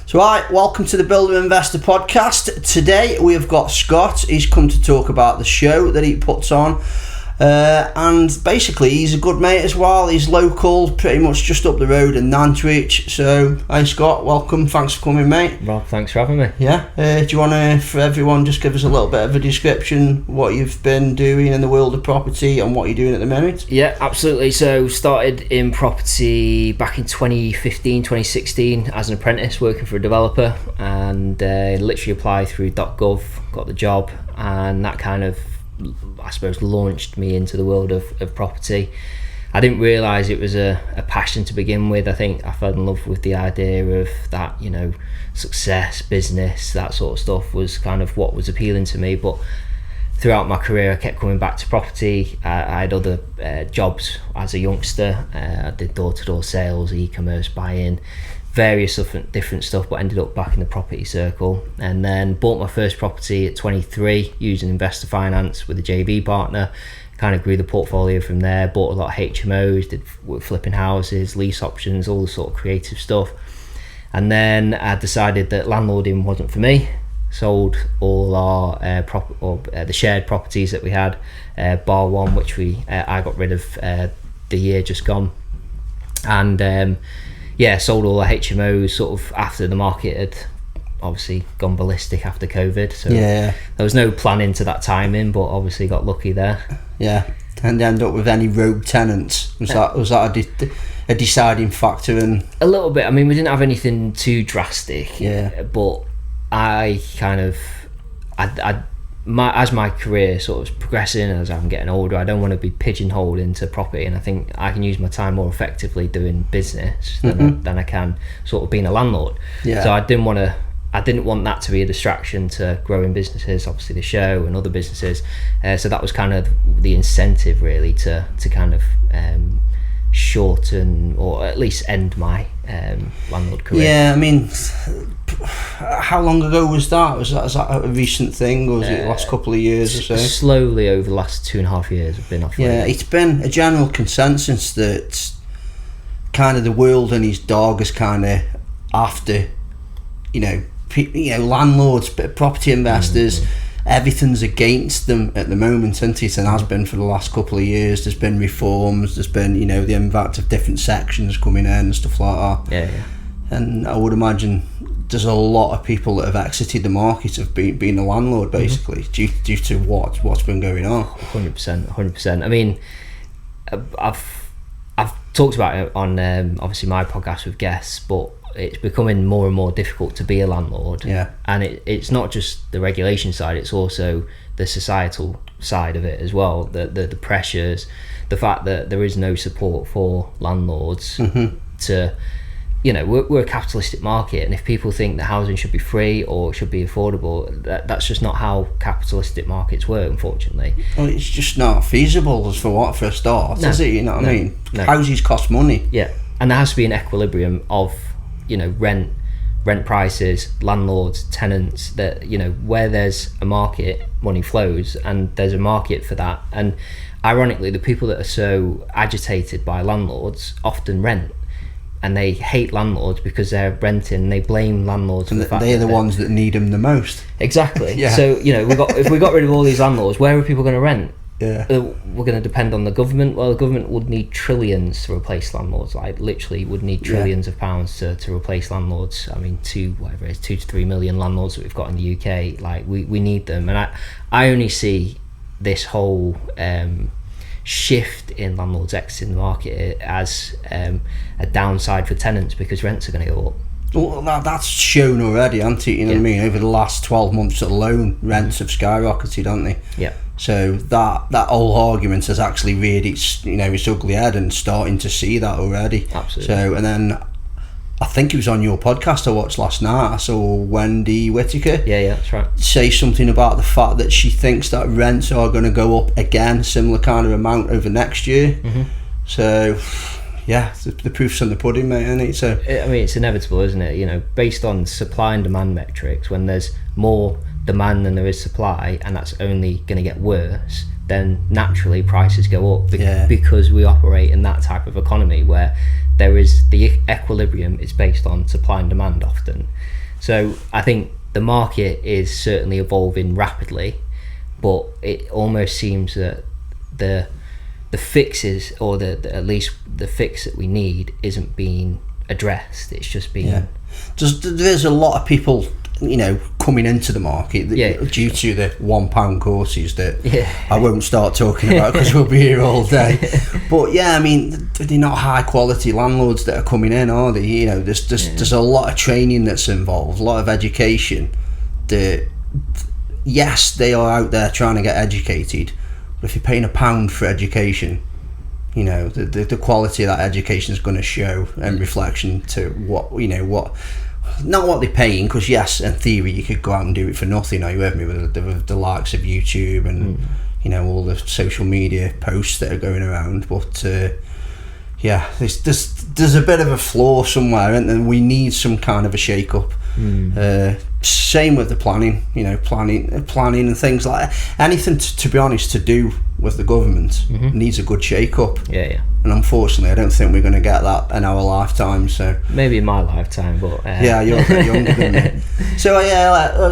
So, right, welcome to the Builder Investor Podcast. Today we have got Scott. He's come to talk about the show that he puts on. And basically, he's a good mate as well. He's local, pretty much just up the road in Nantwich. So, hi Scott, welcome. Thanks for coming, mate. Rob, thanks for having me. Yeah. Do you want to, for everyone, just give us a little bit of a description, what you've been doing in the world of property and what you're doing at the moment? Yeah, absolutely. So, started in property back in 2015, 2016 as an apprentice working for a developer, and literally applied through .gov, got the job, and that kind of, I suppose, launched me into the world of property. I didn't realise it was a passion to begin with. I think I fell in love with the idea of that, you know, success, business, that sort of stuff was kind of what was appealing to me. But throughout my career, I kept coming back to property. I had other jobs as a youngster. I did door-to-door sales, e-commerce, buying, various different stuff, but ended up back in the property circle, and then bought my first property at 23 using investor finance with a JV partner. Kind of grew the portfolio from there, bought a lot of HMOs, did flipping houses, lease options, all the sort of creative stuff. And then I decided that landlording wasn't for me. Sold all our the shared properties that we had, bar one, which I got rid of the year just gone, and sold all the HMOs sort of after the market had obviously gone ballistic after COVID. So there was no planning to that timing, but obviously got lucky there. Yeah, and end up with any rogue tenants. Was that a deciding factor? And a little bit. I mean, we didn't have anything too drastic. Yeah. But I kind of, as my career sort of progressing, as I'm getting older, I don't want to be pigeonholed into property, and I think I can use my time more effectively doing business than I can sort of being a landlord. Yeah. So I didn't want that to be a distraction to growing businesses, obviously the show and other businesses. So that was kind of the incentive really to kind of shorten or at least end my landlord career. Yeah, I mean, how long ago was that? Was that a recent thing, or was it the last couple of years or so? Slowly over the last 2.5 years I've been off. Yeah, it's been a general consensus that kind of the world and his dog is kind of after, you know, landlords, property investors. Everything's against them at the moment, isn't it? And has been for the last couple of years. There's been reforms, there's been, you know, the impact of different sections coming in and stuff like that. Yeah. And I would imagine there's a lot of people that have exited the market of being a landlord, basically, due to what's been going on. 100%. I mean, I've talked about it on obviously my podcast with guests, but it's becoming more and more difficult to be a landlord. Yeah. And it's not just the regulation side, it's also the societal side of it as well. The pressures, the fact that there is no support for landlords to, you know, we're a capitalistic market, and if people think that housing should be free or should be affordable, that's just not how capitalistic markets work, unfortunately. Well, it's just not feasible for a start, is it? You know what I mean? No. Houses cost money. Yeah, and there has to be an equilibrium of, you know, rent prices, landlords, tenants, that, you know, where there's a market, money flows, and there's a market for that. And ironically, the people that are so agitated by landlords often rent, and they hate landlords because they're renting, and they blame landlords for the fact they're the ones that need them the most. Exactly. Yeah. So, you know, if we got rid of all these landlords, where are people going to rent? Yeah. We're going to depend on the government. Well, the government would need trillions to replace landlords. Like, literally would need trillions of pounds to replace landlords. I mean, 2 to 3 million landlords that we've got in the UK. Like, we need them. And I only see this whole shift in landlords exiting the market as a downside for tenants, because rents are going to go up. Well, that's shown already, hasn't it? You know what I mean? Over the last 12 months alone, rents have skyrocketed, haven't they? Yeah. So that whole argument has actually reared its ugly head, and starting to see that already. Absolutely. So, and then I think it was on your podcast I watched last night, I saw Wendy Whitaker. Yeah, that's right. Say something about the fact that she thinks that rents are going to go up again, similar kind of amount over next year. So, yeah, the proof's in the pudding, mate, isn't it? So, I mean, it's inevitable, isn't it? You know, based on supply and demand metrics, when there's more demand than there is supply, and that's only going to get worse, then naturally prices go up because we operate in that type of economy where there is the equilibrium is based on supply and demand often. So I think the market is certainly evolving rapidly, but it almost seems that the fixes, or at least the fix that we need, isn't being addressed. It's just being there's a lot of people, you know, coming into the market due to the £1 courses that I won't start talking about because we'll be here all day. But yeah, I mean, they're not high quality landlords that are coming in, are they? You know, there's a lot of training that's involved, a lot of education. Yes, they are out there trying to get educated, but if you're paying £1 for education, you know, the quality of that education is going to show in reflection to what not what they're paying, because yes, in theory you could go out and do it for nothing, are you with me, with the likes of YouTube and you know, all the social media posts that are going around. But there's a bit of a flaw somewhere, and we need some kind of a shake up. Same with the planning, you know, planning and things like that. Anything to be honest to do with the government needs a good shake up. And unfortunately I don't think we're going to get that in our lifetime. So maybe in my lifetime, but you're a bit younger than me. So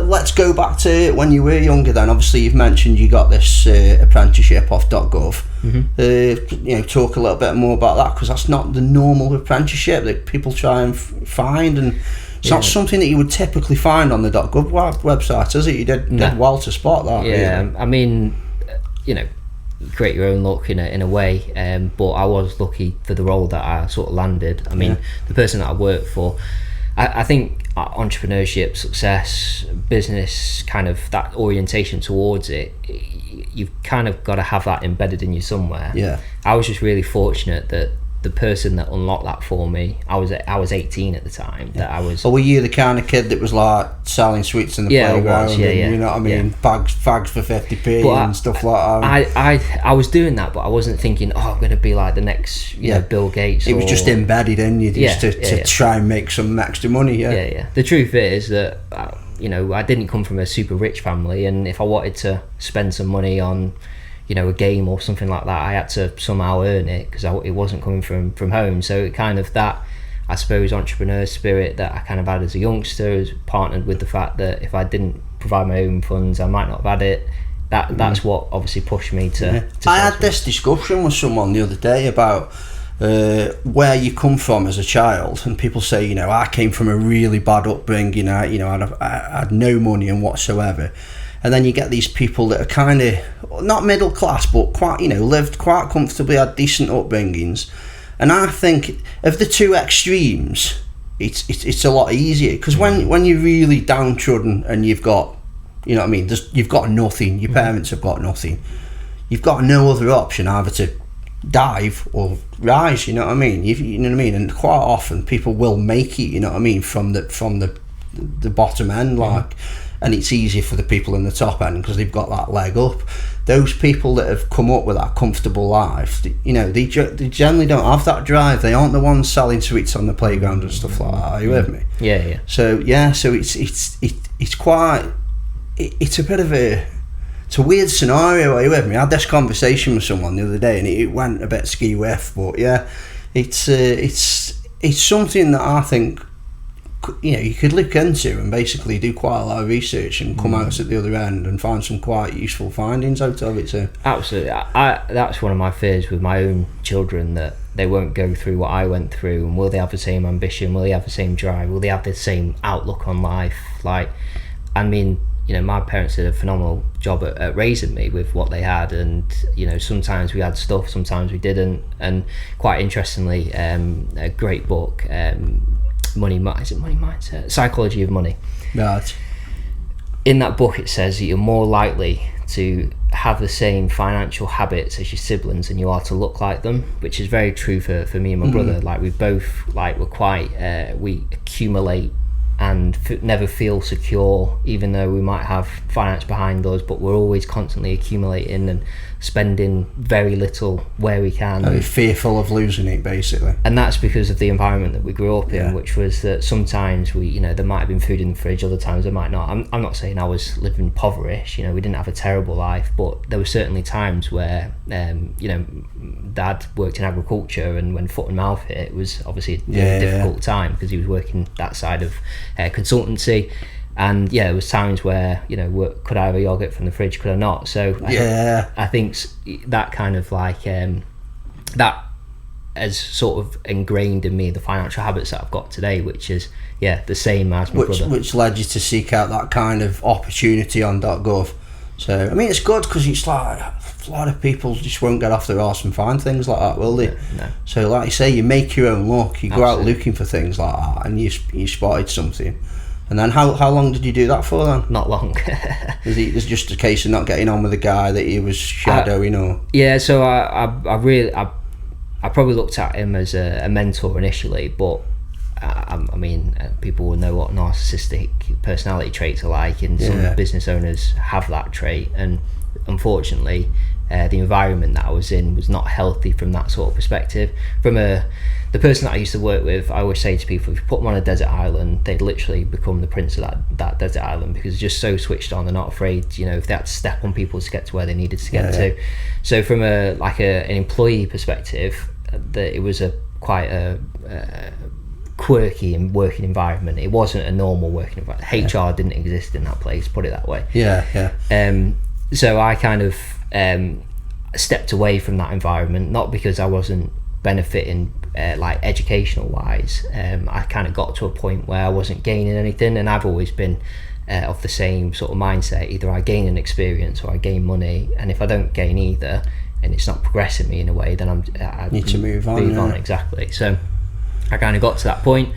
let's go back to when you were younger then. Obviously you've mentioned you got this apprenticeship off .gov. You know, talk a little bit more about that, because that's not the normal apprenticeship that people try and find, and it's not something that you would typically find on the .gov website, is it? You did well to spot that. Really. I mean, you know, create your own luck in a way, but I was lucky for the role that I sort of landed. I mean, the person that I worked for, I think entrepreneurship, success, business, kind of that orientation towards it, you've kind of got to have that embedded in you somewhere. I was just really fortunate that the person that unlocked that for me, I was 18 at the time. That I was. Or were you the kind of kid that was like selling sweets in the playground? You know what I mean? Bags for 50p and stuff like that. I was doing that, but I wasn't thinking, I'm going to be like the next, you know, Bill Gates. It was just embedded in you, to try and make some extra money. The truth is that you know, I didn't come from a super rich family, and if I wanted to spend some money on, you know, a game or something like that, I had to somehow earn it, because it wasn't coming from home. So it kind of, that, I suppose, entrepreneur spirit that I kind of had as a youngster is partnered with the fact that if I didn't provide my own funds, I might not have had it. That's what obviously pushed me to I had this discussion with someone the other day about where you come from as a child, and people say, you know, I came from a really bad upbringing, I had no money and whatsoever. And then you get these people that are kind of not middle class, but quite, you know, lived quite comfortably, had decent upbringings. And I think of the two extremes, it's a lot easier, because when you're really downtrodden and you've got, you know what I mean, you've got nothing, your parents have got nothing, you've got no other option either to dive or rise, you know what I mean, you know what I mean. And quite often people will make it, you know what I mean, from the bottom end, like. And it's easier for the people in the top end because they've got that leg up. Those people that have come up with that comfortable life, you know, they generally don't have that drive. They aren't the ones selling sweets on the playground and stuff like that. Are you with me? So it's quite, it's a bit of it's a weird scenario. Are you with me? I had this conversation with someone the other day and it went a bit ski whiff, but yeah, it's something that I think, you know, you could look into and basically do quite a lot of research and come out at the other end and find some quite useful findings out of it too. Absolutely. That's one of my fears with my own children, that they won't go through what I went through, and will they have the same ambition, will they have the same drive, will they have the same outlook on life? Like, I mean, you know, my parents did a phenomenal job at raising me with what they had, and you know, sometimes we had stuff, sometimes we didn't. And quite interestingly, a great book, Money Mindset, Psychology of Money. Right. In that book it says that you're more likely to have the same financial habits as your siblings than you are to look like them, which is very true for me and my brother. Like, we both, like, we're quite we accumulate and never feel secure, even though we might have finance behind us, but we're always constantly accumulating. And spending very little where we can. Very fearful of losing it, basically. And that's because of the environment that we grew up in, Yeah. which was that sometimes there might have been food in the fridge, other times there might not. I'm not saying I was living impoverished, we didn't have a terrible life, but there were certainly times where, Dad worked in agriculture, and when foot and mouth hit, it was obviously a very difficult time, because he was working that side of consultancy. And there was times where could I have a yogurt from the fridge, could I not? So I think that kind of like that has sort of ingrained in me the financial habits that I've got today, which is the same as my brother. Which led you to seek out that kind of opportunity on .gov. So I mean, it's good, because it's like a lot of people just won't get off their arse and find things like that, will they? No. So like you say, you make your own luck. You go out looking for things like that, and you spotted something. And then how long did you do that for then? Not long. Is it just a case of not getting on with the guy that he was shadowing, or? Yeah, so I probably looked at him as a mentor initially, but I mean, people will know what narcissistic personality traits are like, and some business owners have that trait, and unfortunately the environment that I was in was not healthy from that sort of perspective. From the person that I used to work with, I always say to people, if you put them on a desert island, they'd literally become the prince of that desert island, because they're just so switched on. They're not afraid, if they had to step on people to get to where they needed to get to. So from an employee perspective, that it was quite a quirky and working environment. It wasn't a normal working environment. HR didn't exist in that place, put it that way. So I kind of stepped away from that environment, not because I wasn't benefiting like educational wise. I kind of got to a point where I wasn't gaining anything, and I've always been of the same sort of mindset. Either I gain an experience or I gain money, and if I don't gain either and it's not progressing me in a way, then I need to move on. Exactly. So I kind of got to that point,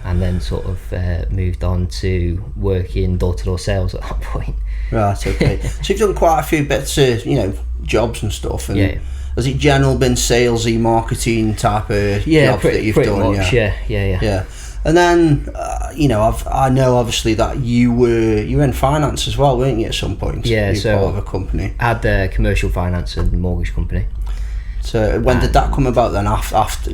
and then sort of moved on to working door-to-door sales at that point. Right, okay. So you've done quite a few bits of, jobs and stuff, and has it general been salesy, marketing type of jobs that you've done? Much, yeah. And then, I know obviously that you were in finance as well, weren't you, at some point? Yeah, so part of a company. I had the commercial finance and mortgage company. So when did that come about then? After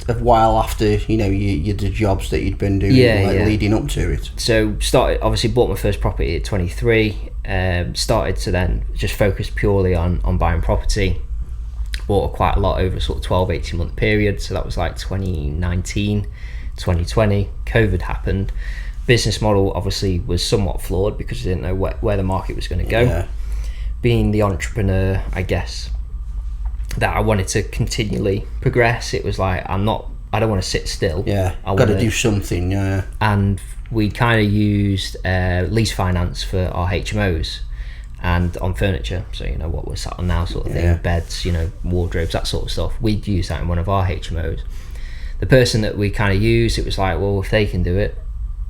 a while after you did jobs that you'd been doing, leading up to it. So bought my first property at 23. Started to then just focus purely on buying property. Bought quite a lot over a sort of 12-18 month period. So that was like 2019, 2020. COVID happened. Business model obviously was somewhat flawed, because I didn't know where the market was going to go. Yeah. Being the entrepreneur, I guess, that I wanted to continually progress. It was like, I don't want to sit still. I've got to do something. And we kind of used lease finance for our HMOs and on furniture. So what we're sat on now, sort of thing, beds, wardrobes, that sort of stuff. We'd use that in one of our HMOs. The person that we kind of used, it was like, well, if they can do it,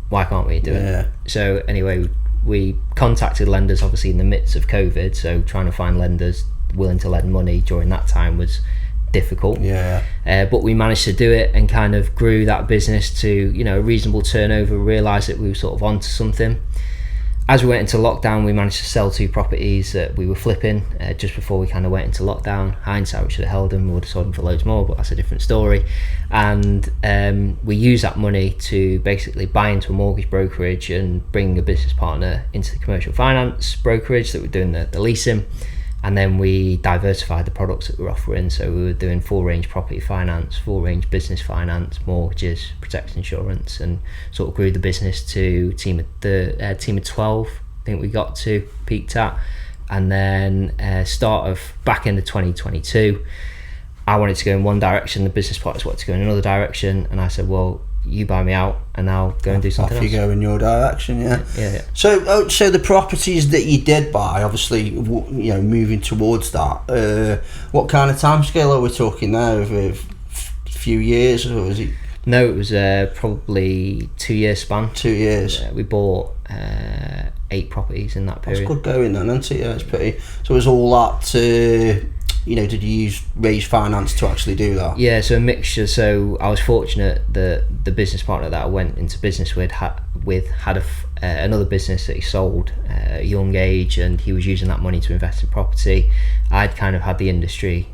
why can't we do it? So anyway, we contacted lenders, obviously in the midst of COVID. So trying to find lenders willing to lend money during that time was difficult, but we managed to do it and kind of grew that business to a reasonable turnover. Realized that we were sort of onto something. As we went into lockdown, we managed to sell 2 properties that we were flipping just before we kind of went into lockdown. Hindsight, we should have held them, we would have sold them for loads more, but that's a different story. And we used that money to basically buy into a mortgage brokerage and bring a business partner into the commercial finance brokerage that were doing the leasing. And then we diversified the products that we were offering. So we were doing full range property finance, full range business finance, mortgages, protection insurance, and sort of grew the business to team of 12. I think we got to peaked at. And then back into 2022, I wanted to go in one direction. The business partners wanted to go in another direction, and I said, well, you buy me out and I'll go and do something else. Off you go in your direction, yeah. So the properties that you did buy, obviously, moving towards that, what kind of timescale are we talking now? Of a few years, or was it? No, it was probably 2 year span. 2 years. We bought 8 properties in that period. That's good going then, isn't it? Yeah, it's pretty. So it was all that. Did you raise finance to actually do that? Yeah, so a mixture. So I was fortunate that the business partner that I went into business with had another business that he sold at a young age, and he was using that money to invest in property. I'd kind of had the industry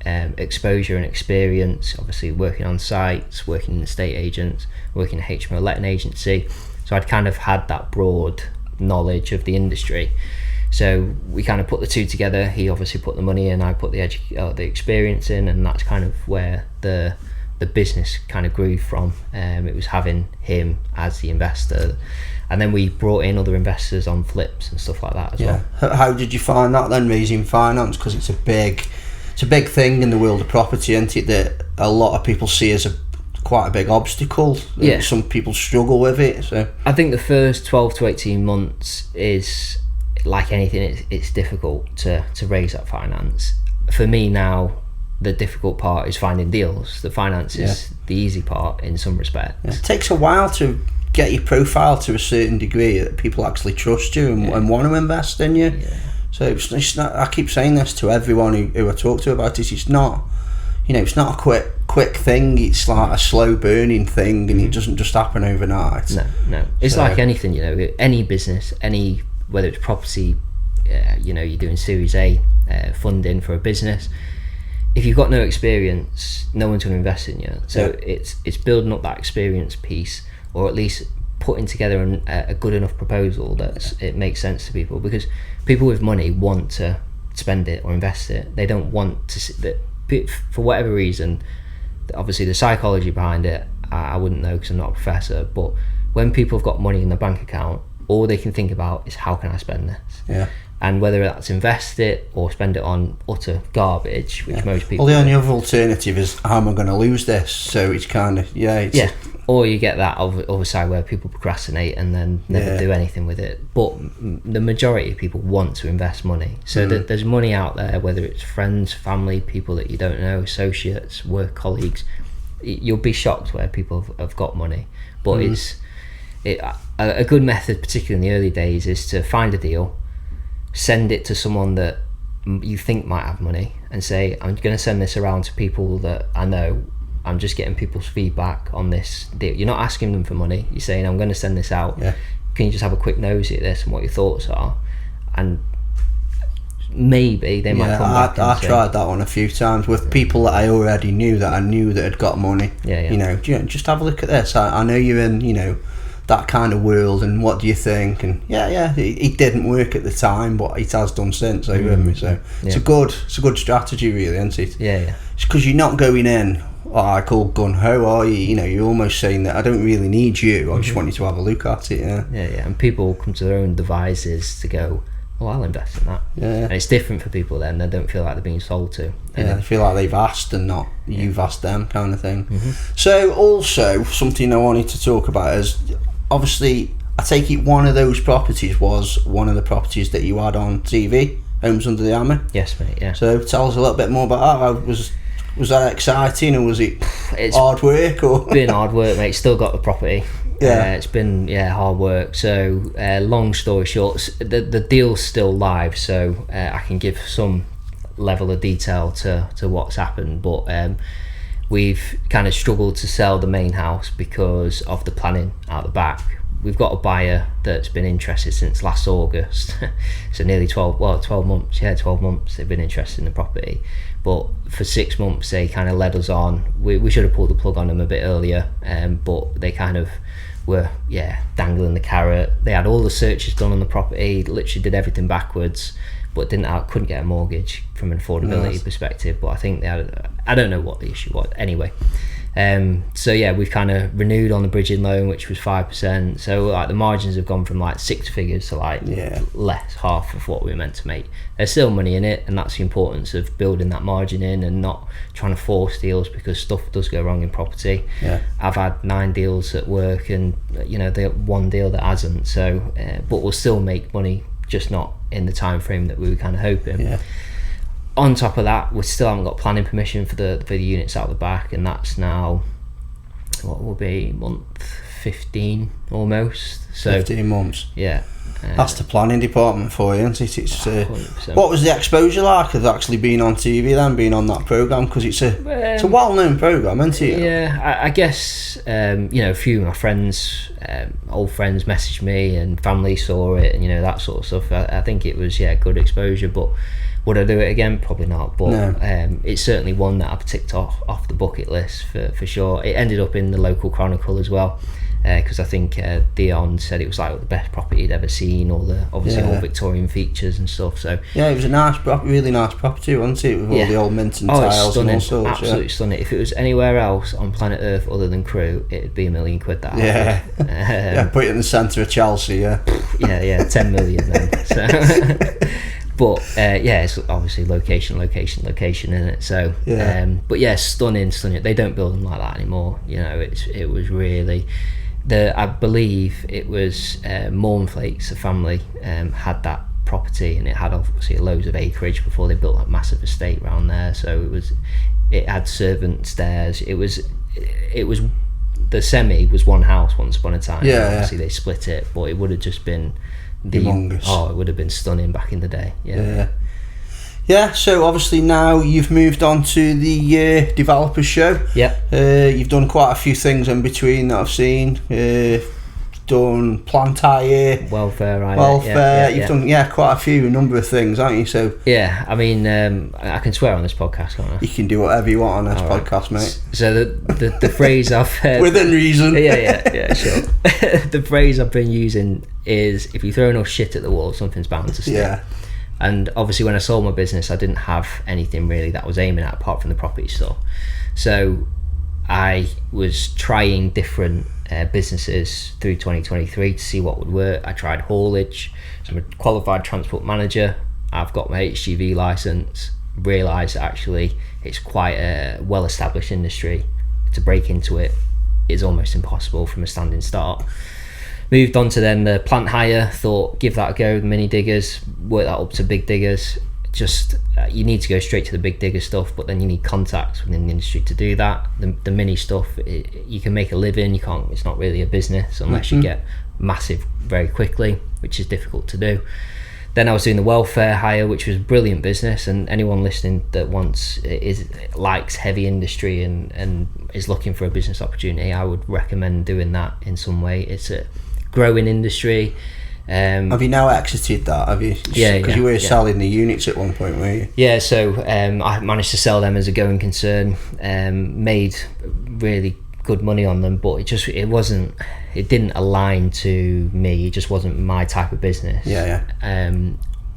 exposure and experience, obviously working on sites, working in estate agents, working in a HMO letting agency. So I'd kind of had that broad knowledge of the industry. So we kind of put the two together. He obviously put the money in, I put the experience in, and that's kind of where the business kind of grew from. It was having him as the investor, and then we brought in other investors on flips and stuff like that as well. How did you find that then, raising finance? Because it's a big thing in the world of property, isn't it, that a lot of people see as quite a big obstacle. Some people struggle with it. So I think the first 12 to 18 months is like anything, it's difficult to raise that finance. For me now, the difficult part is finding deals. The finance is the easy part in some respects. It takes a while to get your profile to a certain degree that people actually trust you and want to invest in you. So it's not, I keep saying this to everyone who I talk to about this, it's not, it's not a quick thing. It's like a slow burning thing, and it doesn't just happen overnight. No. It's like anything, any business, whether it's property, you're doing Series A funding for a business. If you've got no experience, no one's going to invest in you. So it's building up that experience piece, or at least putting together a good enough proposal that it makes sense to people, because people with money want to spend it or invest it. They don't want to, for whatever reason, obviously the psychology behind it, I wouldn't know because I'm not a professor, but when people have got money in their bank account, all they can think about is how can I spend this? And whether that's invest it or spend it on utter garbage, which most people... Well, the only other alternative is, how am I going to lose this? So it's kind of, or you get that other side where people procrastinate and then never do anything with it. But the majority of people want to invest money. So there's money out there, whether it's friends, family, people that you don't know, associates, work colleagues. You'll be shocked where people have got money. But a good method, particularly in the early days, is to find a deal, send it to someone that you think might have money, and say, I'm going to send this around to people that I know. I'm just getting people's feedback on this deal. You're not asking them for money. You're saying, I'm going to send this out. Can you just have a quick nosy at this and what your thoughts are? And maybe they might come back. I tried that one a few times with people that I already knew that had got money. Just have a look at this. I know you're in, that kind of world, and what do you think? And it didn't work at the time, but it has done since. So it's a good strategy, really, isn't it? It's because you're not going in what I call gun ho, are you? You're almost saying that I don't really need you. I just want you to have a look at it. And people come to their own devices to go, oh, I'll invest in that. And it's different for people then. They don't feel like they're being sold to. They feel like they've asked and not you've asked them, kind of thing. So also something I wanted to talk about is, obviously, I take it one of those properties was one of the properties that you had on TV, Homes Under the Hammer. Yes, mate. So tell us a little bit more about that. Was that exciting, or was it hard work? Or been hard work, mate. Still got the property. It's been hard work. So long story short, the deal's still live, so I can give some level of detail to what's happened, but we've kind of struggled to sell the main house because of the planning out the back. We've got a buyer that's been interested since last August, so nearly 12 months. 12 months they've been interested in the property, but for 6 months they kind of led us on. We should have pulled the plug on them a bit earlier, but they kind of were dangling the carrot. They had all the searches done on the property, literally did everything backwards, but couldn't get a mortgage from an affordability perspective. But I think they had, I don't know what the issue was anyway. We've kind of renewed on the bridging loan, which was 5%. So like the margins have gone from like six figures to like less, half of what we were meant to make. There's still money in it, and that's the importance of building that margin in and not trying to force deals, because stuff does go wrong in property. I've had 9 deals at work, and they got one deal that hasn't. So but we'll still make money, just not in the time frame that we were kind of hoping. On top of that, we still haven't got planning permission for the units out the back, and that's now what will be month 15 almost. So 15 months. Yeah. That's the planning department for you, isn't it? It's 100%. What was the exposure like of actually being on TV then, being on that programme? Because it's a well-known programme, isn't it? Yeah, I guess, a few of my friends, old friends messaged me and family saw it and, that sort of stuff. I think it was, good exposure, but would I do it again? Probably not, but No. It's certainly one that I've ticked off the bucket list for sure. It ended up in the local Chronicle as well, because I think Dion said it was like the best property he'd ever seen, all Victorian features and stuff. So yeah, it was a really nice property, wasn't it, with all the old mint and tiles and all sorts. Absolutely stunning. If it was anywhere else on planet Earth other than Crewe, it'd be £1 million that. Yeah, put it in the centre of Chelsea. Yeah, 10 million then. So. But it's obviously location in it. So but yeah, stunning. They don't build them like that anymore. It was really I believe it was Mornflakes, a family, had that property, and it had obviously loads of acreage before they built that massive estate around there. So it had servant stairs. It was the semi was one house once upon a time. Yeah, obviously they split it, but it would have just been humongous. It would have been stunning back in the day. Yeah, so obviously now you've moved on to the developer show. You've done quite a few things in between that I've seen. Done plant hire, welfare. You've done quite a number of things, haven't you? So I mean, I can swear on this podcast, can't I? You can do whatever you want on this podcast, mate. So the phrase I've within reason. Yeah, sure. The phrase I've been using is, if you throw enough shit at the wall, something's bound to stick. Yeah. And obviously when I sold my business, I didn't have anything really that I was aiming at apart from the property store. So I was trying different businesses through 2023 to see what would work. I tried haulage, so I'm a qualified transport manager. I've got my HGV license, realised that actually it's quite a well-established industry. To break into it is almost impossible from a standing start. Moved on to then the plant hire, thought give that a go, the mini diggers, work that up to big diggers. Just you need to go straight to the big digger stuff, but then you need contacts within the industry to do that. The mini stuff, you can make a living, you can't, it's not really a business unless you get massive very quickly, which is difficult to do. Then I was doing the welfare hire, which was brilliant business, and anyone listening that likes heavy industry and is looking for a business opportunity, I would recommend doing that in some way. It's a growing industry. Have you now exited that? Have you? Because you were selling the units at one point, were you? Yeah, so I managed to sell them as a going concern, made really good money on them, but it didn't align to me. It just wasn't my type of business.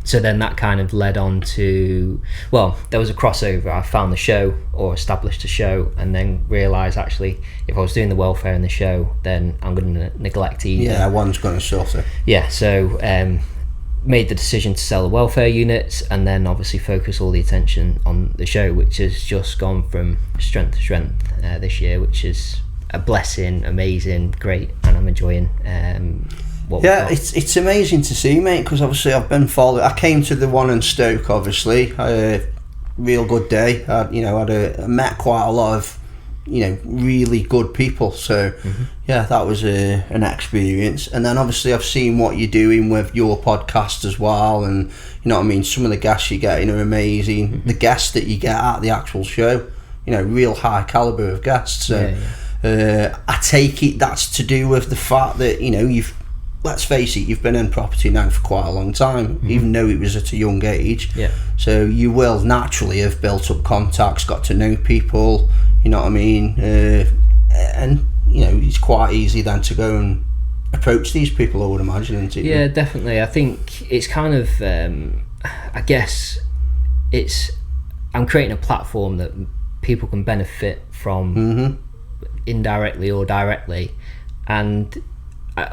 So then that kind of led on to, there was a crossover. I found the show, or established a show, and then realised actually if I was doing the welfare in the show, then I'm going to neglect either. Yeah, one's going to suffer. Yeah, so made the decision to sell the welfare units, and then obviously focus all the attention on the show, which has just gone from strength to strength this year, which is a blessing, amazing, great, and I'm enjoying it's amazing to see, mate, because obviously I've been following. I came to the one in Stoke, obviously. Real good day. I met quite a lot of really good people, so that was an experience. And then obviously I've seen what you're doing with your podcast as well, and you know what I mean, some of the guests you're getting are amazing. The guests that you get at the actual show, real high caliber of guests. So I take it that's to do with the fact that let's face it, you've been in property now for quite a long time, even though it was at a young age. So you will naturally have built up contacts, got to know people, you know what I mean, and it's quite easy then to go and approach these people, I would imagine, isn't it? Yeah, definitely. I think it's kind of I guess I'm creating a platform that people can benefit from indirectly or directly, and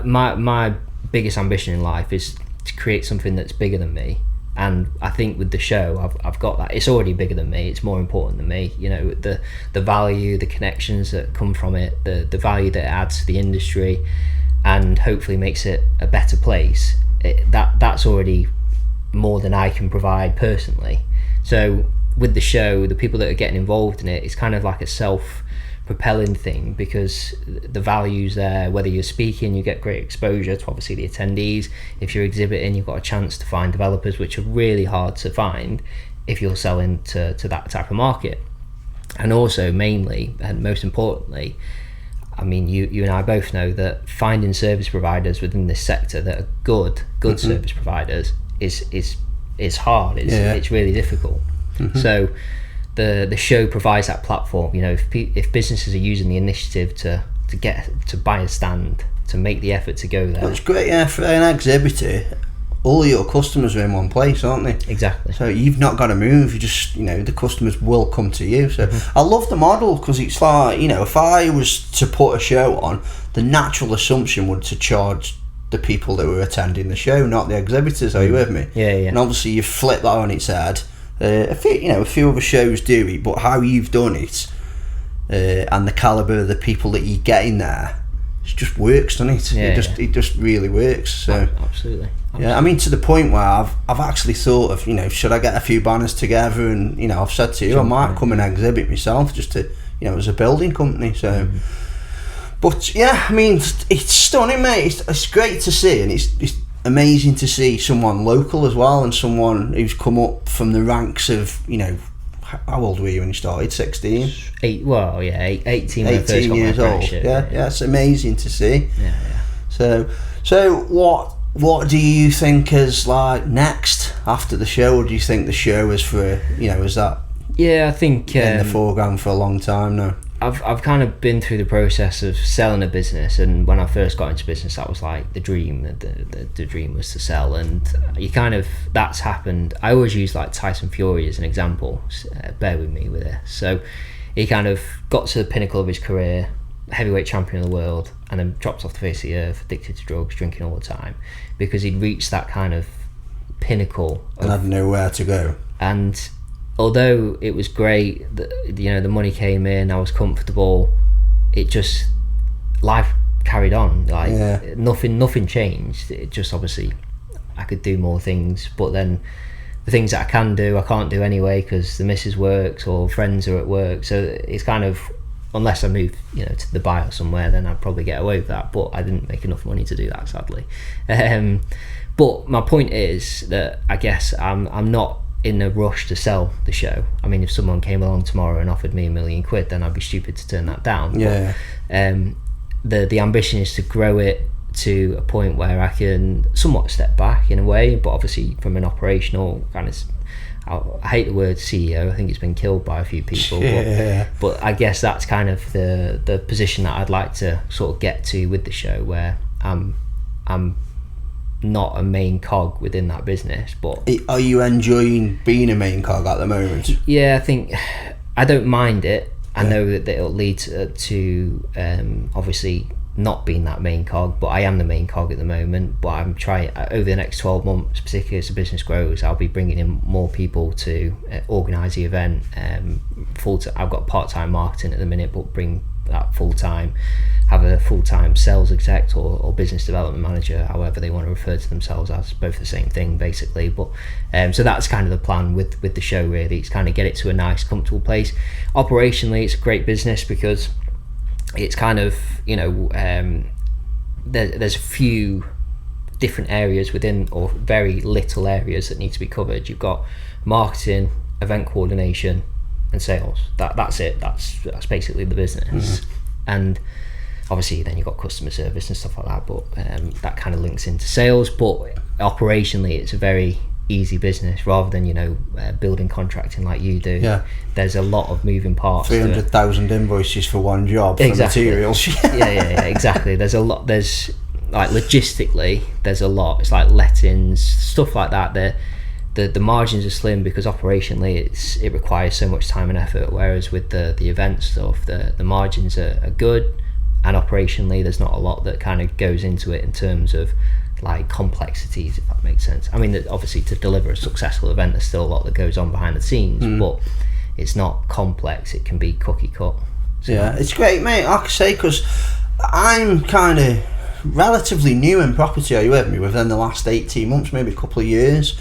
my biggest ambition in life is to create something that's bigger than me. And I think with the show I've got that. It's already bigger than me, it's more important than me. The value, the connections that come from it, the value that it adds to the industry, and hopefully makes it a better place. That's already more than I can provide personally. So with the show, the people that are getting involved in it, it's kind of like a propelling thing, because the value's there. Whether you're speaking, you get great exposure to obviously the attendees. If you're exhibiting, you've got a chance to find developers, which are really hard to find if you're selling to that type of market. And also, mainly and most importantly, I mean, you and I both know that finding service providers within this sector that are good service providers is hard. It's really difficult. So the show provides that platform. You know, if businesses are using the initiative to get to buy a stand, to make the effort to go there. Well, it's great, yeah, for an exhibitor. All your customers are in one place, aren't they? Exactly. So you've not got to move. You just, you know, the customers will come to you. So I love the model, because it's like, you know, if I was to put a show on, the natural assumption would to charge the people that were attending the show, not the exhibitors. Are you with me? Yeah. And obviously you flip that on its head. A few other shows do it, but how you've done it, and the calibre of the people that you get in there, it just works, doesn't it? It just really works. So absolutely. Yeah, I mean, to the point where I've actually thought of, you know, should I get a few banners together, and, you know, I've said to you, I might come and exhibit myself, just to, you know, as a building company. So but yeah, I mean, it's stunning, mate. It's great to see, and it's amazing to see someone local as well, and someone who's come up from the ranks of, you know, how old were you when you started? 16? 18 when I first got my years old. Yeah, it's amazing to see. So what do you think is like next after the show? Or do you think the show is for, you know, is that I think in the foreground for a long time now? I've kind of been through the process of selling a business, and when I first got into business, that was like the dream. The dream was to sell, and you kind of, that's happened. I always use like Tyson Fury as an example. Bear with me with this. So he kind of got to the pinnacle of his career, heavyweight champion of the world, and then dropped off the face of the earth, addicted to drugs, drinking all the time, because he'd reached that kind of pinnacle and had nowhere to go. And although it was great, you know, the money came in, I was comfortable, it just, life carried on. Like nothing changed. It just, obviously I could do more things, but then the things that I can do, I can't do anyway, because the missus works or friends are at work. So it's kind of, unless I move, you know, to Dubai or somewhere, then I'd probably get away with that, but I didn't make enough money to do that, sadly. But my point is that I guess I'm not in a rush to sell the show. I mean, if someone came along tomorrow and offered me £1 million, then I'd be stupid to turn that down. But the ambition is to grow it to a point where I can somewhat step back in a way, but obviously from an operational kind of, I hate the word CEO, I think it's been killed by a few people, but I guess that's kind of the position that I'd like to sort of get to with the show, where I'm not a main cog within that business. But are you enjoying being a main cog at the moment? Yeah, I think I don't mind it. I know that it'll lead to obviously not being that main cog, but I am the main cog at the moment. But I'm trying, over the next 12 months, particularly as the business grows, I'll be bringing in more people to organise the event. I've got part-time marketing at the minute, but bring that full-time, have a full-time sales exec or business development manager, however they want to refer to themselves as, both the same thing basically. But so that's kind of the plan with the show, really. It's kind of get it to a nice, comfortable place. Operationally, it's a great business because it's kind of, you know, there's a few different areas within, or very little areas that need to be covered. You've got marketing, event coordination, and sales. That's it. That's basically the business. And obviously then you've got customer service and stuff like that, but that kind of links into sales. But operationally, it's a very easy business, rather than, you know, building contracting like you do. There's a lot of moving parts. 300,000 invoices for one job for materials. Exactly. There's a lot. There's like, logistically, there's a lot. It's like lettings, stuff like that. The margins are slim because operationally it requires so much time and effort, whereas with the event stuff, the margins are good, and operationally there's not a lot that kind of goes into it in terms of like complexities, if that makes sense. I mean, obviously to deliver a successful event, there's still a lot that goes on behind the scenes, but it's not complex. It can be cookie cut. So. Yeah, it's great, mate. Like I say, because I'm kind of relatively new in property. Are you with me? Within the last 18 months, maybe a couple of years.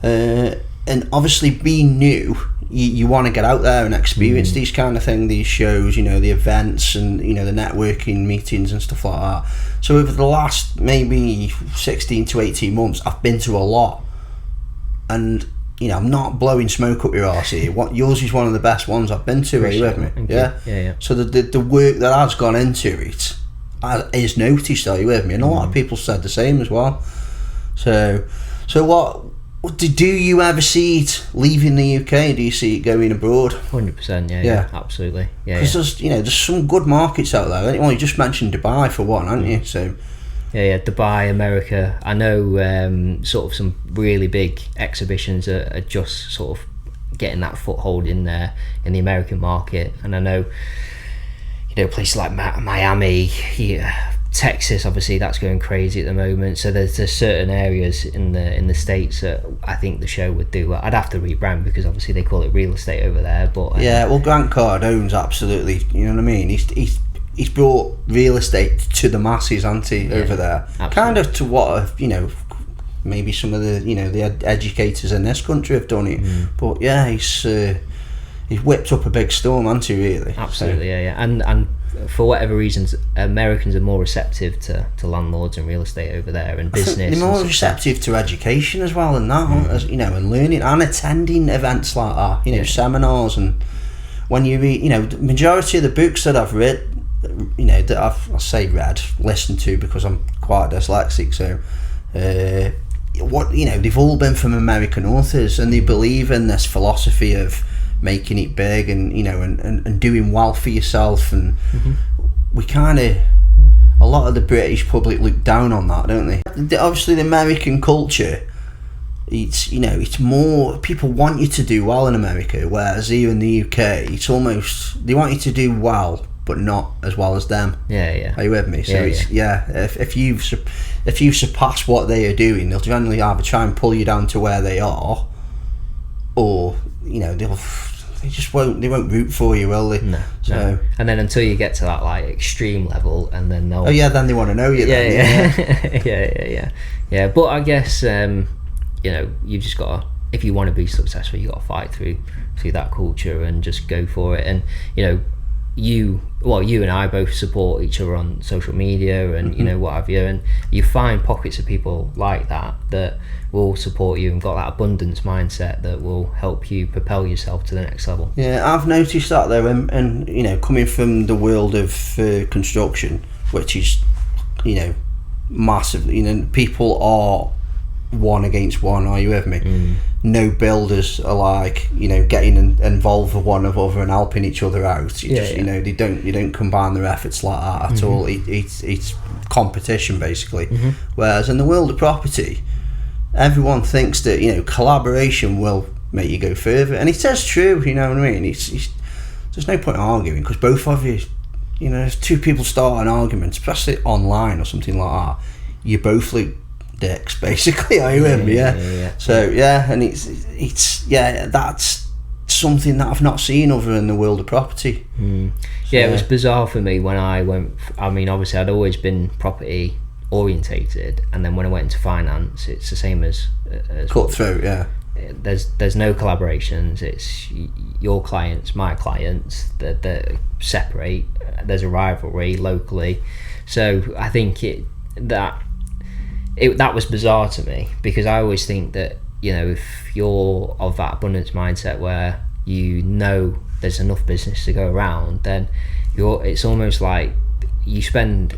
And obviously being new, you want to get out there and experience these kind of things, these shows, the events and the networking meetings and stuff like that. So over the last maybe 16 to 18 months, I've been to a lot, and I'm not blowing smoke up your arse here. Yours is one of the best ones I've been to. Are you with me? Yeah. So the work that has gone into it is noticed. Are you with me? And a lot of people said the same as well. So what do you ever see it leaving the UK? Do you see it going abroad? 100%. Yeah, absolutely. Yeah, because there's some good markets out there. Well, you just mentioned Dubai for one, haven't you? So. Yeah, Dubai, America. I know sort of some really big exhibitions are just sort of getting that foothold in there in the American market, and I know places like Miami, Texas, obviously that's going crazy at the moment. So there's certain areas in the States that I think the show would do well. I'd have to rebrand because obviously they call it real estate over there. But well, Grant Cardone's absolutely. You know what I mean? He's brought real estate to the masses, hasn't he, over there? Absolutely. Kind of to what maybe some of the the educators in this country have done it. But yeah, he's whipped up a big storm, hasn't he? Really? Absolutely, so. And for whatever reasons, Americans are more receptive to landlords and real estate over there, and business. They're more receptive to education as well, and that and learning and attending events like that. Seminars, and when you read, the majority of the books that I've read. That I say read, listened to, because I'm quite dyslexic. So, they've all been from American authors, and they believe in this philosophy of making it big, and and doing well for yourself. And we kind of, a lot of the British public look down on that, don't they? Obviously, the American culture. It's more, people want you to do well in America, whereas here in the UK, it's almost, they want you to do well, but not as well as them. Yeah. Are you with me? So if you've surpassed what they are doing, they'll generally either try and pull you down to where they are, or they won't root for you, will they? No. And then until you get to that like extreme level, and then they'll. Then they want to know you. Yeah. But I guess you've just got to, if you want to be successful, you got to fight through that culture and just go for it. And you and I both support each other on social media and what have you, and you find pockets of people like that will support you and got that abundance mindset that will help you propel yourself to the next level. I've noticed that though, and coming from the world of construction, which is massively, people are one against one. Are you with me? No builders are like getting involved with one another and helping each other out. They don't combine their efforts like that at all. It's competition basically. Whereas in the world of property, everyone thinks that collaboration will make you go further, and it is true. You know what I mean? It's there's no point in arguing, because both of you, if two people start an argument, especially online or something like that, you both look dicks basically. Are you with me? So and it's that's something that I've not seen other in the world of property. It was bizarre for me when I went. I mean, obviously I'd always been property orientated, and then when I went into finance, it's the same as cutthroat. There's no collaborations. It's your clients, my clients, that separate. There's a rivalry locally, so I think that was bizarre to me, because I always think that if you're of that abundance mindset where there's enough business to go around, then it's almost like you spend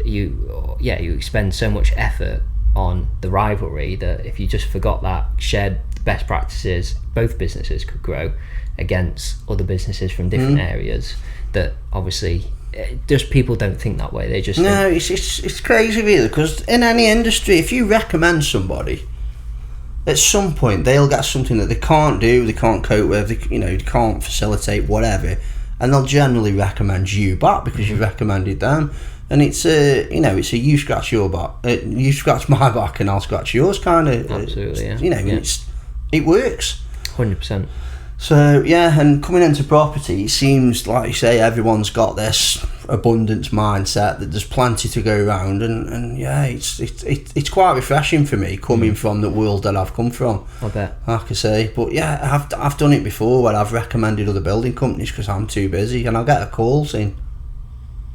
so much effort on the rivalry that if you just forgot that shared best practices, both businesses could grow against other businesses from different areas. That obviously just people don't think that way. They just it's crazy really, because in any industry, if you recommend somebody, at some point they'll get something that they can't do, they can't cope with, they can't facilitate, whatever, and they'll generally recommend you back because you recommended them. And it's a you scratch your back, you scratch my back and I'll scratch yours kind of. Absolutely, it works 100%. So and coming into property, it seems like you say everyone's got this abundance mindset, that there's plenty to go around, and yeah, it's quite refreshing for me coming from the world that I've come from. I bet. Like I say, but yeah, I've done it before where I've recommended other building companies because I'm too busy, and I'll get a call saying,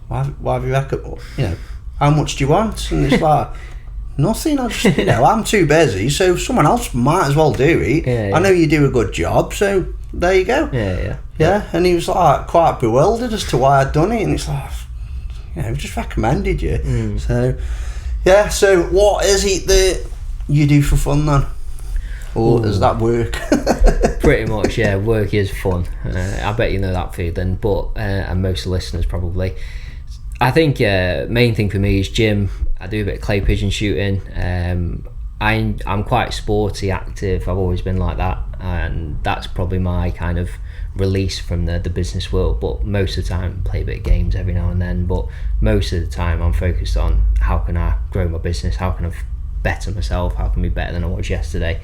why have you recommended, how much do you want? And it's like, nothing. I just, I'm too busy, so someone else might as well do it. Yeah. I know you do a good job, so there you go. Yeah. And he was like quite bewildered as to why I'd done it, and it's like, we just recommended you. So yeah. So what is it that you do for fun then, or does that work? Pretty much, yeah. Work is fun. I bet you know that feeling, but and most of the listeners probably. I think main thing for me is gym. I do a bit of clay pigeon shooting. I'm quite sporty, active. I've always been like that, and that's probably my kind of release from the business world. But most of the time, play a bit of games every now and then. But most of the time, I'm focused on how can I grow my business, how can I better myself, how can I be better than I was yesterday.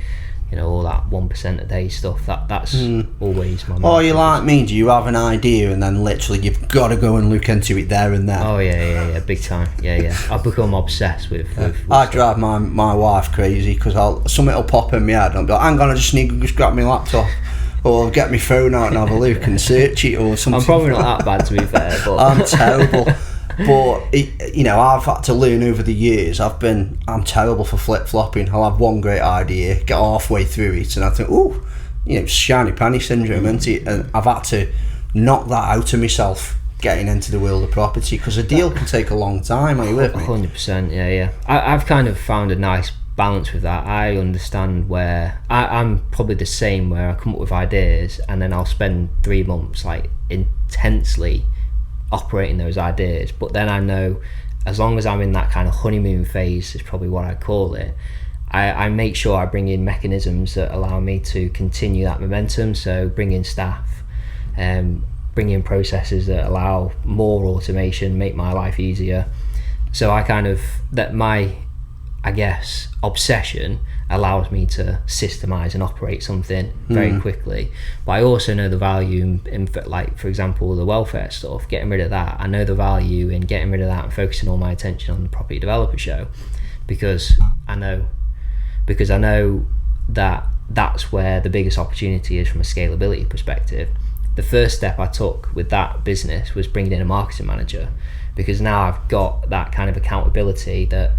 All that 1% a day stuff. That's always my mind. Oh, you like me? Do you have an idea and then literally you've got to go and look into it there and then? Oh yeah, big time. Yeah. I've become obsessed with I drive my wife crazy because something will pop in my head and I'll be like, hang on, I just need to grab my laptop or get my phone out and have a look and search it or something. I'm probably not that bad, to be fair, but I'm terrible. But I've had to learn over the years. I'm terrible for flip-flopping. I'll have one great idea, get halfway through it, and I think, shiny penny syndrome, isn't it? And I've had to knock that out of myself getting into the world of property because a deal can take a long time. Are you with me? 100%. Yeah. I've kind of found a nice balance with that. I understand where I'm probably the same, where I come up with ideas and then I'll spend 3 months like intensely operating those ideas, but then I know as long as I'm in that kind of honeymoon phase, is probably what I call it, I make sure I bring in mechanisms that allow me to continue that momentum. So bring in staff, bring in processes that allow more automation, make my life easier. So my obsession allows me to systemize and operate something very quickly. But I also know the value in like, for example, the welfare stuff, getting rid of that. I know the value in getting rid of that and focusing all my attention on the property developer show, because I know that that's where the biggest opportunity is from a scalability perspective. The first step I took with that business was bringing in a marketing manager, because now I've got that kind of accountability that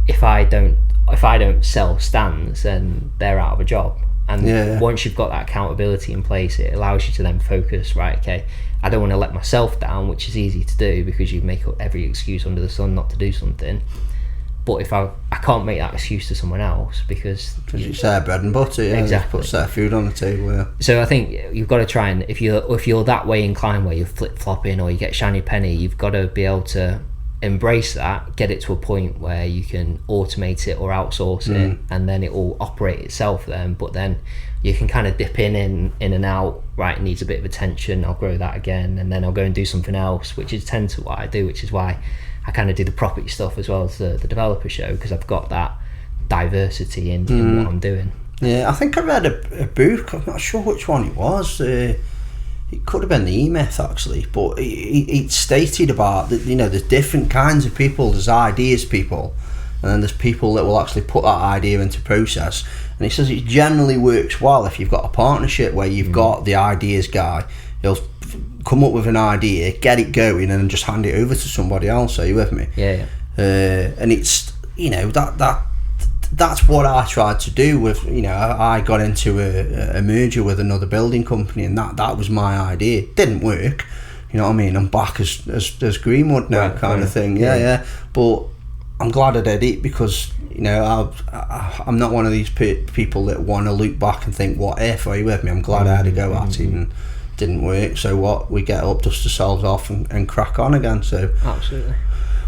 if I don't sell stands, then they're out of a job. And once you've got that accountability in place, it allows you to then focus, right, okay, I don't want to let myself down, which is easy to do because you make up every excuse under the sun not to do something. But if I can't make that excuse to someone else because it's their bread and butter, exactly, puts their food on the table. Yeah. So I think you've got to try, and if you're that way inclined where you're flip flopping or you get shiny penny, you've got to be able to embrace that, get it to a point where you can automate it or outsource it, and then it will operate itself then. But then you can kind of dip in and out. Right, it needs a bit of attention, I'll grow that again, and then I'll go and do something else, which is tend to what I do, which is why I kind of do the property stuff as well as the developer show, because I've got that diversity in what I'm doing. Yeah, I think I read a book, I'm not sure which one it was, it could have been the E-Myth actually, but it stated about that, there's different kinds of people. There's ideas people, and then there's people that will actually put that idea into process. And he says it generally works well if you've got a partnership where you've got the ideas guy, he'll come up with an idea, get it going, and then just hand it over to somebody else. Are you with me? Yeah. And it's that's what I tried to do with, I got into a merger with another building company, and that was my idea. It didn't work, you know what I mean? I'm back as Greenwood now, kind of thing. Yeah. But I'm glad I did it because, I'm not one of these people that want to look back and think, what if? Are you with me? I'm glad I had to go at it and didn't work. So what? We get up, dust ourselves off and crack on again. So absolutely.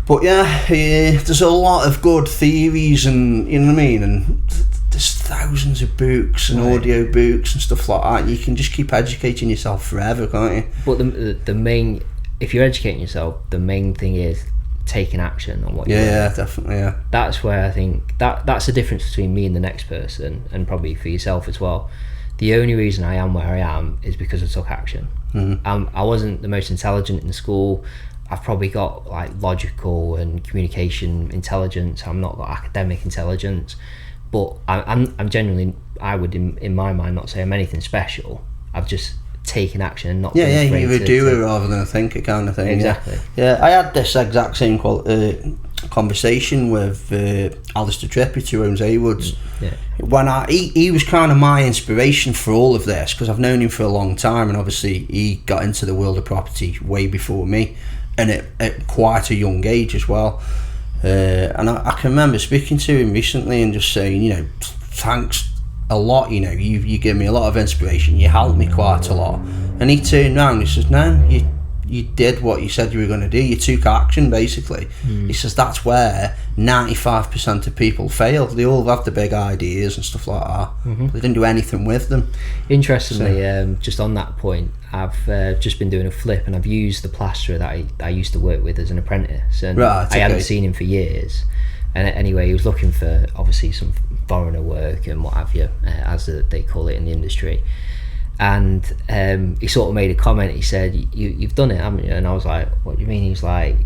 But yeah, there's a lot of good theories, and you know what I mean, and there's thousands of books and audio books and stuff like that. You can just keep educating yourself forever, can't you? But the main, if you're educating yourself, the main thing is taking action on what you're doing. Yeah, definitely. Yeah, that's where I think that's the difference between me and the next person, and probably for yourself as well. The only reason I am where I am is because I took action. I wasn't the most intelligent in school. I've probably got like logical and communication intelligence. I'm not got academic intelligence, but I'm genuinely, I would in my mind not say I'm anything special. I've just taken action and not been afraid you're a doer rather than a thinker kind of thing. Exactly. Yeah, I had this exact same conversation with Alistair Trippett, who owns A-Woods. Yeah. When he was kind of my inspiration for all of this, because I've known him for a long time, and obviously he got into the world of property way before me, and at quite a young age as well. And I can remember speaking to him recently and just saying, you know, thanks a lot, you know, you give me a lot of inspiration, you helped me quite a lot. And he turned around and he says, no, you did what you said you were going to do, you took action basically. He says that's where 95% of people fail. They all have the big ideas and stuff like that, but they didn't do anything with them. Interestingly, just on that point, I've just been doing a flip, and I've used the plasterer that I used to work with as an apprentice, and I hadn't seen him for years. And anyway, he was looking for obviously some foreigner work and what have you, as they call it in the industry. And he sort of made a comment. He said, you've done it, haven't you? And I was like, what do you mean? He's like,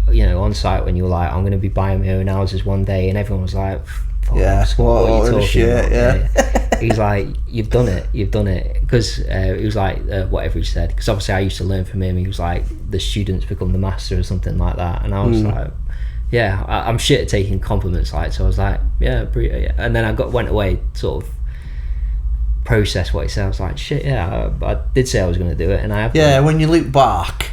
you know, on site when you were like, I'm going to be buying my own houses one day, and everyone was like, what are you talking about? Yeah. He's like, you've done it, because he was like, whatever he said, because obviously I used to learn from him. He was like, the students become the master or something like that, and I was like, yeah, I'm shit at taking compliments, like, so I was like, yeah. And then I went away, sort of process what he said. I was like, shit, yeah, I did say I was going to do it, and I have. Yeah, when you look back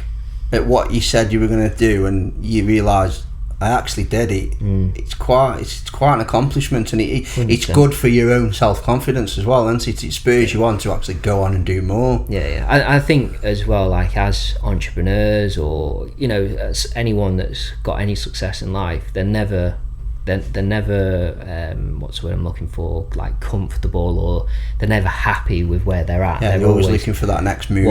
at what you said you were going to do, and you realise I actually did it, it's quite an accomplishment, and it's good for your own self-confidence as well, and it spurs you on to actually go on and do more. I think as well, like as entrepreneurs, or you know, as anyone that's got any success in life, they're never what's the word I'm looking for, like comfortable, or they're never happy with where they're at. They're always looking for that next move.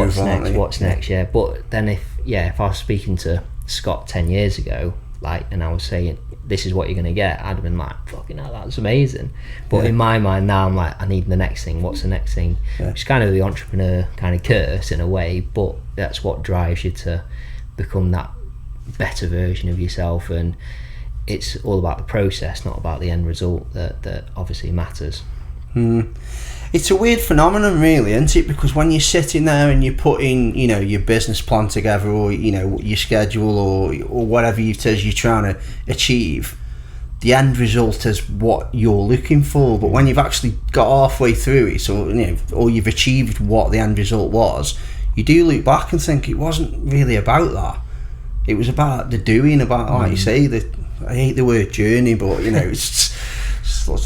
What's next? Yeah. But then if I was speaking to Scott 10 years ago, like, and I was saying, this is what you're gonna get, I'd have been like, fucking hell, that's amazing. But in my mind now, I'm like, I need the next thing. What's the next thing? It's kind of the entrepreneur kind of curse in a way, but that's what drives you to become that better version of yourself. And it's all about the process, not about the end result, that obviously matters. It's a weird phenomenon, really, isn't it? Because when you're sitting there and you're putting, you know, your business plan together, or you know, your schedule, or whatever it is you're trying to achieve, the end result is what you're looking for. But when you've actually got halfway through it, so you know, or you've achieved what the end result was, you do look back and think it wasn't really about that. It was about the doing, about like you say, I hate the word journey, but you know, it's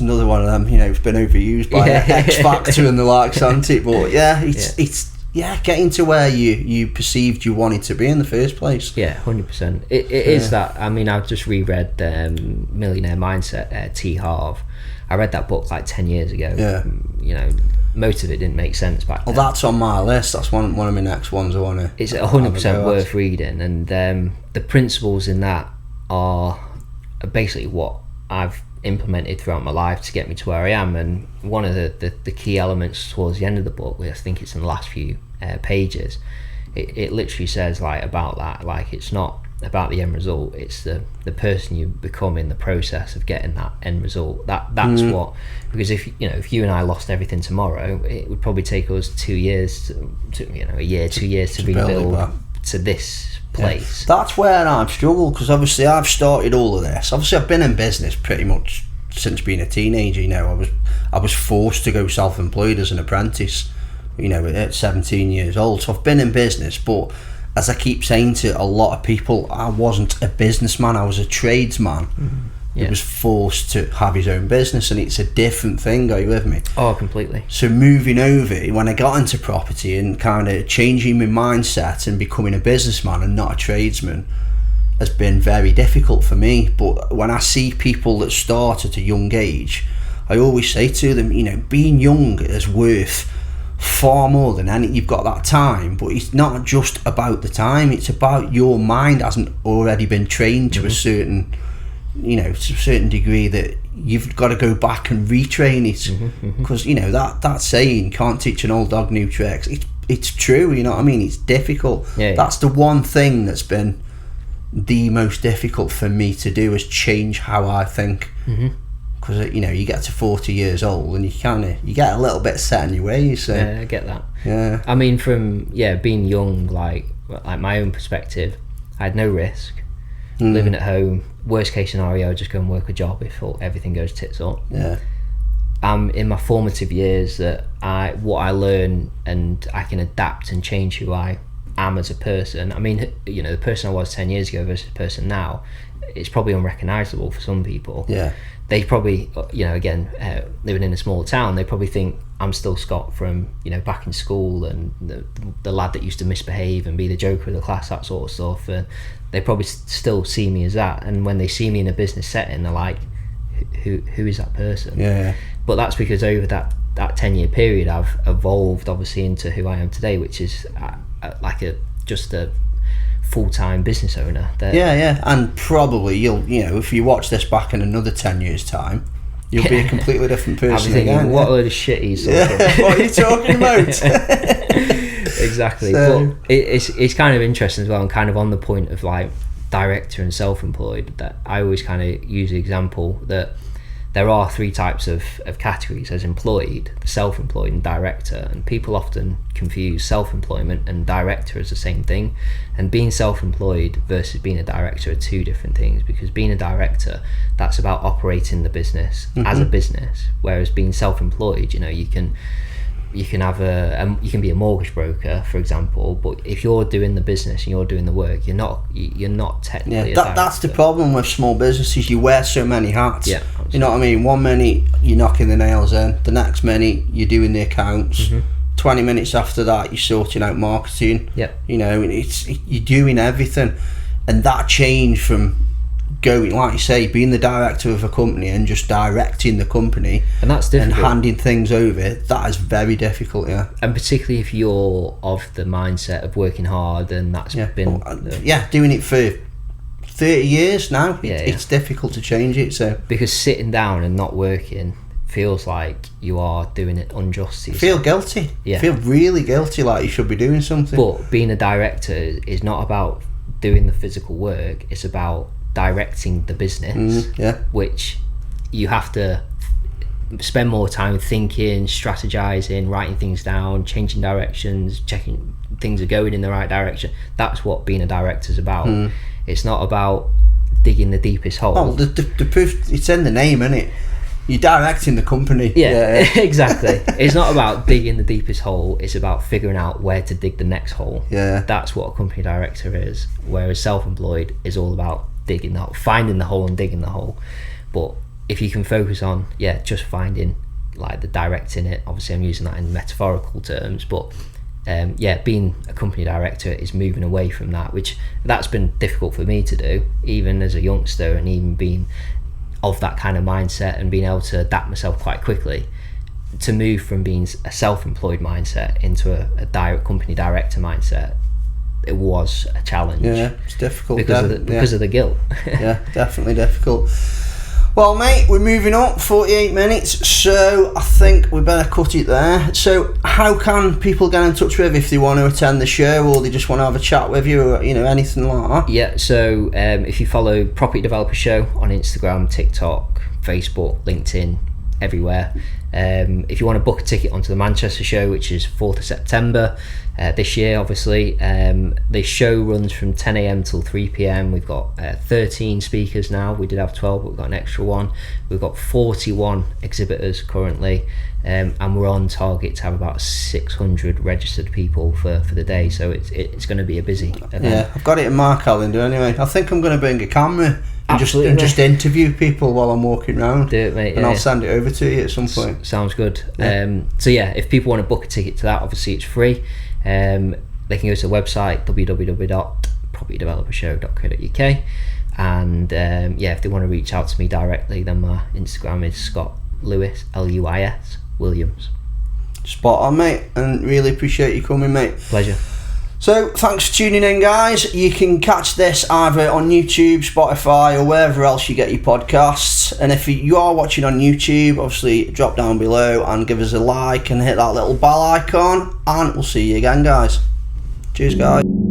another one of them. You know, it's been overused by X Factor and the likes, hasn't it? But it's getting to where you perceived you wanted to be in the first place. Yeah, 100%. It is that. I mean, I've just reread Millionaire Mindset, T. Harv. I read that book like 10 years ago. Yeah. You know, most of it didn't make sense back then. Well, that's on my list. That's one of my next ones I want to. It's 100% worth reading, and the principles in that are basically what I've implemented throughout my life to get me to where I am. And one of the key elements towards the end of the book, I think it's in the last few pages, it literally says like about that, like it's not about the end result, it's the person you become in the process of getting that end result. That's what, because if you and I lost everything tomorrow, it would probably take us 2 years a year, 2 years to rebuild to this place. That's where I've struggled, because obviously I've started all of this. Obviously I've been in business pretty much since being a teenager. You know, I was forced to go self-employed as an apprentice, you know, at 17 years old. So I've been in business, but as I keep saying to a lot of people, I wasn't a businessman, I was a tradesman. He was forced to have his own business, and it's a different thing. Are you with me? Oh, completely. So moving over, when I got into property and kind of changing my mindset and becoming a businessman and not a tradesman has been very difficult for me. But when I see people that start at a young age, I always say to them, you know, being young is worth far more than any. You've got that time, but it's not just about the time, it's about your mind hasn't already been trained to a certain, you know, to a certain degree, that you've got to go back and retrain it, because you know that saying, can't teach an old dog new tricks, it's true, you know what I mean? It's difficult. That's the one thing that's been the most difficult for me to do, is change how I think. Because you know, you get to 40 years old and you get a little bit set in your ways. So. Yeah, I get that. I mean, from being young, like my own perspective, I had no risk. Living at home, worst case scenario, just go and work a job if everything goes tits up. In my formative years, that what I learn, and I can adapt and change who I am as a person. I mean, you know, the person I was 10 years ago versus the person now, it's probably unrecognisable for some people. They probably, you know, again, living in a small town, they probably think I'm still Scott from, you know, back in school, and the lad that used to misbehave and be the joker of the class, that sort of stuff. And they probably still see me as that. And when they see me in a business setting, they're like, who is that person? But that's because over that 10-year period, I've evolved obviously into who I am today, which is like just a full-time business owner. And probably you know, if you watch this back in another 10 years time, you'll be a completely different person again. What a load of shit he's talking. What are you talking about? Exactly. So, but it's kind of interesting as well, and kind of on the point of like director and self-employed, that I always kind of use the example that there are three types of categories: as employed, self-employed, and director. And people often confuse self-employment and director as the same thing. And being self-employed versus being a director are two different things, because being a director, that's about operating the business as a business, whereas being self-employed, you know, you can have you can be a mortgage broker, for example, but if you're doing the business and you're doing the work, you're not technically a director. That's the problem with small businesses. You wear so many hats. You know what I mean? 1 minute you're knocking the nails in, the next minute you're doing the accounts, 20 minutes after that you're sorting out marketing. You know, you're doing everything. And that change from going, like you say, being the director of a company and just directing the company, and that's difficult, and handing things over, that is very difficult. And particularly if you're of the mindset of working hard, and that's been doing it for 30 years now, it's difficult to change it. So because sitting down and not working feels like you are doing it unjust. You feel guilty. You feel really guilty, like you should be doing something. But being a director is not about doing the physical work, it's about directing the business, which you have to spend more time thinking, strategizing, writing things down, changing directions, checking things are going in the right direction. That's what being a director is about. It's not about digging the deepest hole. Oh, the proof, it's in the name, isn't it? You're directing the company. Exactly. It's not about digging the deepest hole, it's about figuring out where to dig the next hole. That's what a company director is, whereas self-employed is all about digging the hole, finding the hole and digging the hole. But if you can focus on just finding, like, the directing it, obviously I'm using that in metaphorical terms, but being a company director is moving away from that, which that's been difficult for me to do, even as a youngster, and even being of that kind of mindset and being able to adapt myself quite quickly, to move from being a self-employed mindset into a direct company director mindset. It was a challenge. It's difficult because of the guilt. Definitely difficult. Well, mate, we're moving on, 48 minutes, so I think we better cut it there. So how can people get in touch with you if they want to attend the show, or they just want to have a chat with you, or, you know, anything like that? So if you follow Property Developer Show on Instagram, TikTok, Facebook, LinkedIn, everywhere. If you want to book a ticket onto the Manchester show, which is 4th of September this year, obviously, the show runs from 10 a.m. till 3 p.m. We've got 13 speakers now. We did have 12, but we've got an extra one. We've got 41 exhibitors currently, and we're on target to have about 600 registered people for the day, so it's going to be a busy event. I've got it in my calendar anyway. I think I'm going to bring a camera and just interview people while I'm walking around. Do it, mate. And I'll send it over to you at some point. Sounds good. If people want to book a ticket to that, obviously it's free. They can go to the website www.propertydevelopershow.co.uk, and if they want to reach out to me directly, then my Instagram is Scott Lewis, Luis Williams. Spot on, mate, and really appreciate you coming, mate. Pleasure. So thanks for tuning in, guys. You can catch this either on YouTube, Spotify, or wherever else you get your podcasts. And if you are watching on YouTube, obviously drop down below and give us a like and hit that little bell icon, and we'll see you again, guys. Cheers, guys.